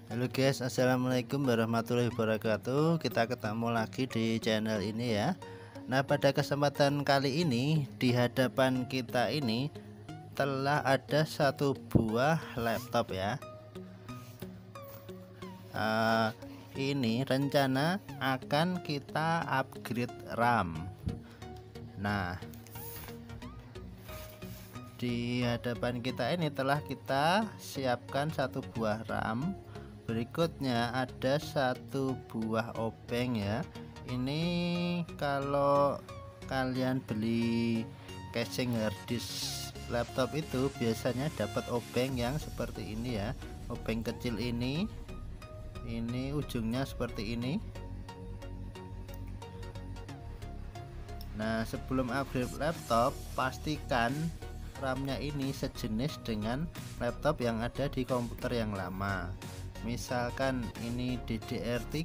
Halo guys, assalamualaikum warahmatullahi wabarakatuh. Kita ketemu lagi di channel ini ya. Nah, pada kesempatan kali ini di hadapan kita ini telah ada satu buah laptop ya. Ini rencana akan kita upgrade RAM. Nah, di hadapan kita ini telah kita siapkan satu buah RAM. Berikutnya ada satu buah obeng ya. Ini kalau kalian beli casing harddisk laptop itu biasanya dapat obeng yang seperti ini ya. Obeng kecil ini ujungnya seperti ini. Nah, sebelum upgrade laptop pastikan RAM-nya ini sejenis dengan laptop yang ada di komputer yang lama. Misalkan ini DDR3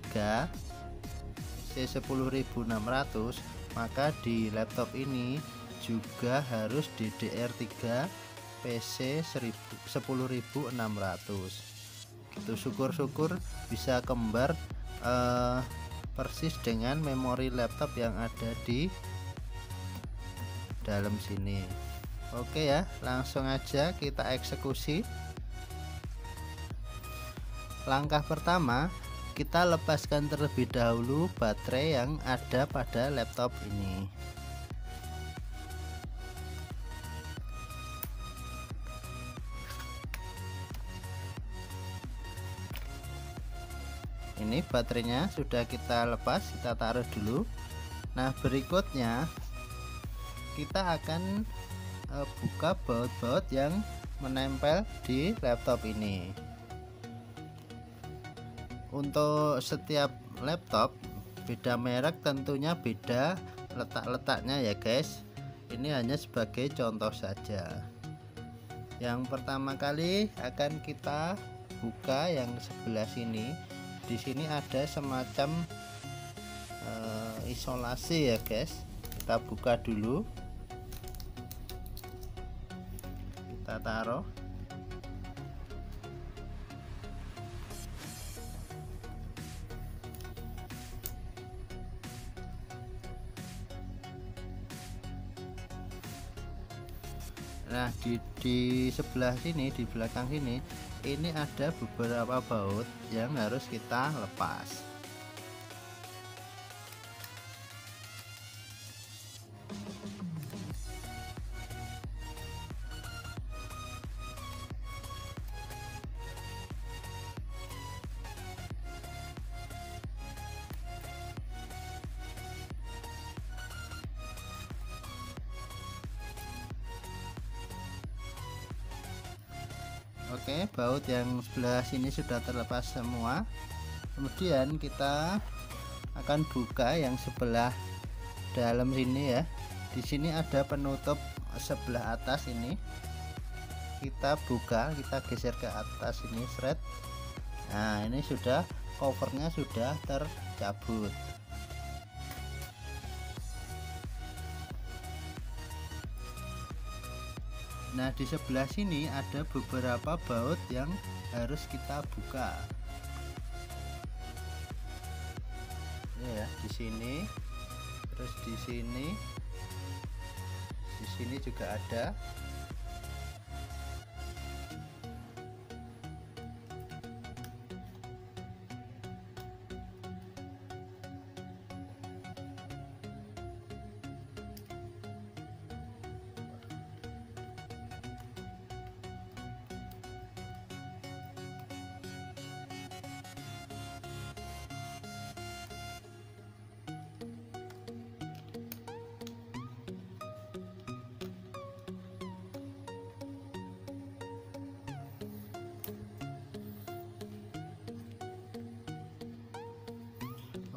C10600, maka di laptop ini juga harus DDR3 PC 10600. Gitu, syukur-syukur bisa kembar persis dengan memori laptop yang ada di dalam sini. Oke ya, langsung aja kita eksekusi. Langkah pertama, kita lepaskan terlebih dahulu baterai yang ada pada laptop ini. Ini baterainya sudah kita lepas, kita taruh dulu. Nah, berikutnya kita akan buka baut-baut yang menempel di laptop ini. Untuk setiap laptop beda merek, tentunya beda letak-letaknya ya guys. Ini hanya sebagai contoh saja. Yang pertama kali akan kita buka yang sebelah sini. Di sini ada semacam isolasi ya guys. Kita buka dulu. Kita taruh. Nah, di sebelah sini, di belakang sini, ini ada beberapa baut yang harus kita lepas. Oke, baut yang sebelah sini sudah terlepas semua. Kemudian kita akan buka yang sebelah dalam sini ya. Di sini ada penutup sebelah atas ini. Kita buka, kita geser ke atas ini, thread. Nah, ini sudah covernya sudah tercabut. Nah, di sebelah sini ada beberapa baut yang harus kita buka. Ini ya, di sini, terus di sini juga ada.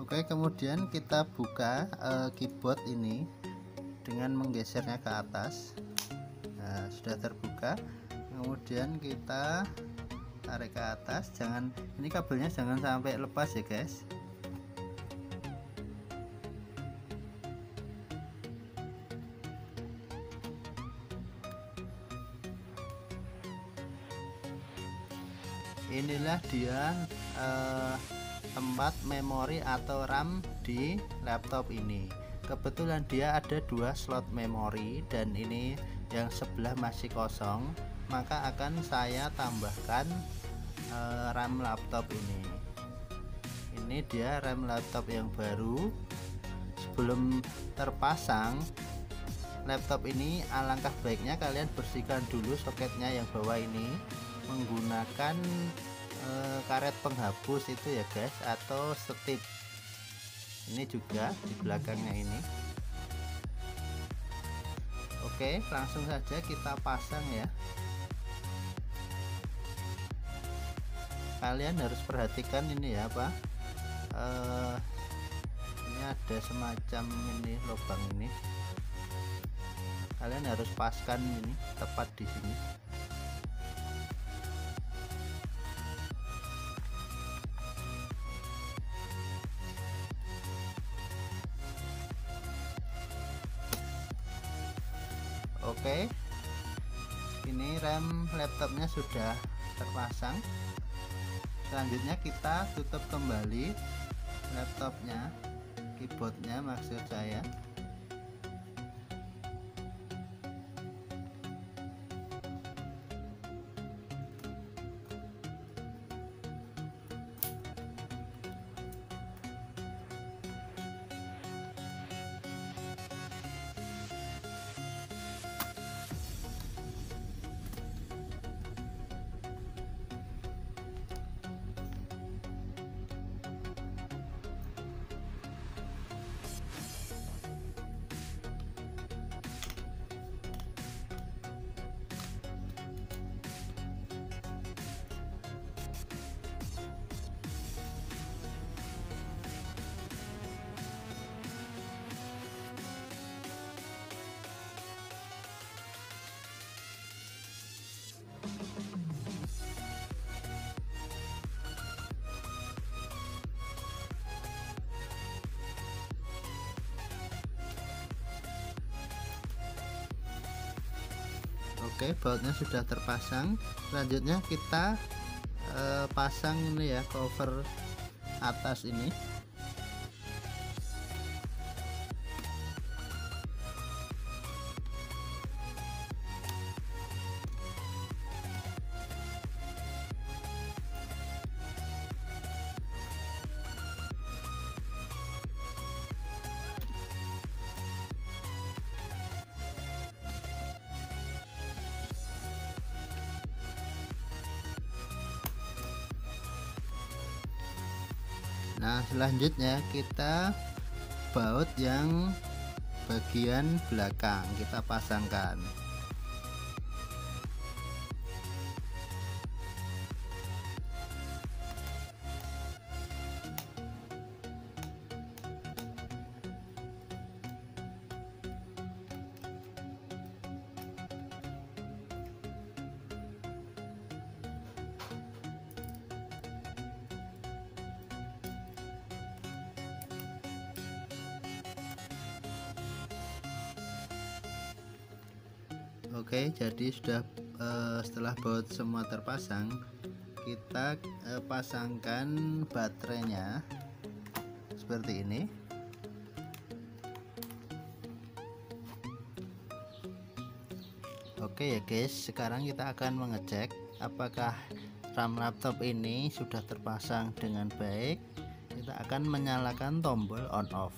Oke, kemudian kita buka keyboard ini dengan menggesernya ke atas. Nah, sudah terbuka. Kemudian kita tarik ke atas. Ini kabelnya jangan sampai lepas ya guys. Inilah dia tempat memori atau RAM di laptop ini. Kebetulan dia ada 2 slot memori dan ini yang sebelah masih kosong, maka akan saya tambahkan RAM laptop ini. Ini dia RAM laptop yang baru. Sebelum terpasang laptop ini, alangkah baiknya kalian bersihkan dulu soketnya yang bawah ini menggunakan karet penghapus itu ya guys, atau setip. Ini juga di belakangnya ini. Oke, langsung saja kita pasang ya. Kalian harus perhatikan ini ya Pak, ini ada semacam ini lubang ini, kalian harus paskan ini tepat di sini. Oke, ini RAM laptopnya sudah terpasang. Selanjutnya kita tutup kembali laptopnya, keyboardnya maksud saya. Oke, bautnya sudah terpasang. Selanjutnya kita pasang ini ya, cover atas ini. Nah, selanjutnya kita baut yang bagian belakang kita pasangkan. Oke, jadi sudah setelah baut semua terpasang, kita pasangkan baterainya seperti ini. Oke ya guys, sekarang kita akan mengecek apakah RAM laptop ini sudah terpasang dengan baik. Kita akan menyalakan tombol on off.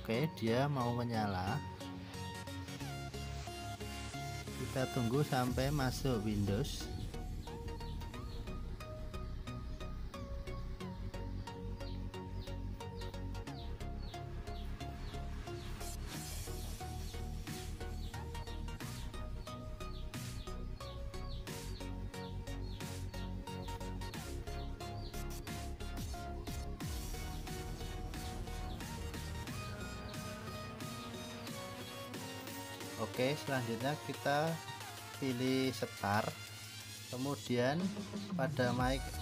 Oke, dia mau menyala. Kita tunggu sampai masuk Windows. Oke, selanjutnya kita pilih start, kemudian pada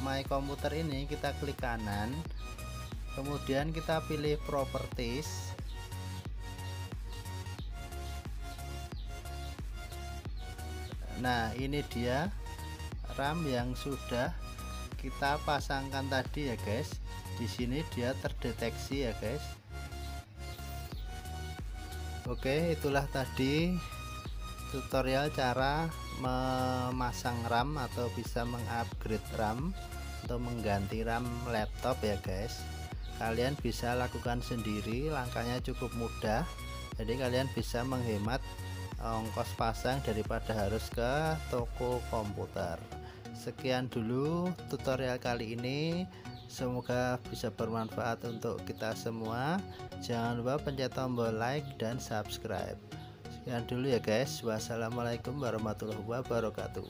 my komputer ini kita klik kanan, Kemudian kita pilih properties. Nah, ini dia RAM yang sudah kita pasangkan tadi ya guys. Di sini dia terdeteksi ya guys. Oke, itulah tadi tutorial cara memasang RAM atau bisa mengupgrade RAM atau mengganti RAM laptop ya guys. Kalian bisa lakukan sendiri, langkahnya cukup mudah. Jadi kalian bisa menghemat ongkos pasang daripada harus ke toko komputer. Sekian dulu tutorial kali ini, semoga bisa bermanfaat untuk kita semua. Jangan lupa pencet tombol like dan subscribe. Sekian dulu ya guys, wassalamualaikum warahmatullahi wabarakatuh.